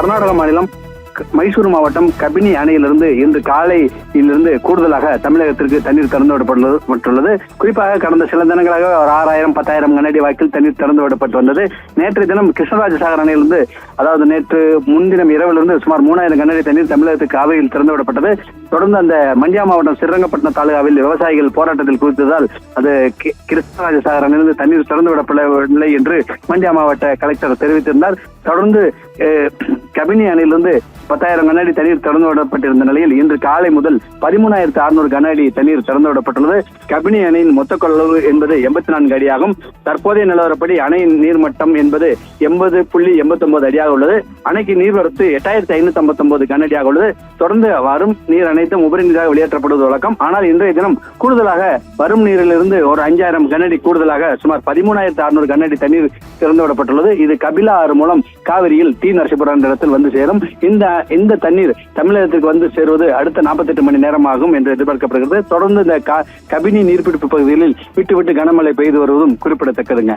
கர்நாடக மாநிலம் மைசூரு மாவட்டம் கபினி அணையிலிருந்து இன்று காலையிலிருந்து கூடுதலாக தமிழகத்திற்கு தண்ணீர் திறந்து விடப்பட்டுள்ளது. குறிப்பாக கடந்த சில தினங்களாக ஒரு 6000 10,000 கனஅடி வாக்கில் தண்ணீர் திறந்து விடப்பட்டு வந்தது. நேற்றைய தினம் கிருஷ்ணராஜசாகர் அணையிலிருந்து, அதாவது நேற்று முன்தினம் இரவிலிருந்து சுமார் 3000 கனஅடி தண்ணீர் தமிழகத்துக்கு காவிரியில் திறந்து விடப்பட்டது. தொடர்ந்து அந்த மண்டியா மாவட்டம் ஸ்ரீரங்கப்பட்டினம் தாலுகாவில் விவசாயிகள் போராட்டத்தில் குறித்ததால் அது கிருஷ்ணராஜசாகர் அணையிலிருந்து தண்ணீர் திறந்து விடப்படவில்லை என்று மண்டியா மாவட்ட கலெக்டர் தெரிவித்திருந்தார். தொடர்ந்து கபினி அணையிலிருந்து 10,000 கனஅடி தண்ணீர் திறந்து விடப்பட்டிருந்த நிலையில் இன்று காலை முதல் 13,600 கனஅடி தண்ணீர் திறந்து விடப்பட்டுள்ளது. கபினி அணையின் மொத்த கொள்ளளவு என்பது 84 அடியாகும். தற்போதைய நிலவரப்படி அணையின் நீர்மட்டம் என்பது 80.89 அடியாக உள்ளது. அணைக்கு நீர்வரத்து 8,559 கனஅடியாக உள்ளது. தொடர்ந்து வரும் நீர் அனைத்தும் உபரி நீராக வெளியேற்றப்படுவது வழக்கம். ஆனால் இன்றைய தினம் கூடுதலாக வரும் நீரிலிருந்து ஒரு 5,000 கனஅடி கூடுதலாக சுமார் 13,600 கனஅடி தண்ணீர் திறந்து விடப்பட்டுள்ளது. இது கபிலா ஆறு மூலம் காவிரியில் டி நரசிபுரம் என்ற இடத்தில் வந்து சேரும். இந்த தண்ணீர் தமிழகத்திற்கு வந்து சேருவது அடுத்த 48 மணி நேரம் ஆகும் என்று எதிர்பார்க்கப்படுகிறது. தொடர்ந்து இந்த கபினி நீர்பிடிப்பு பகுதிகளில் விட்டு கனமழை பெய்து வருவதும் குறிப்பிடத்தக்கதுங்க.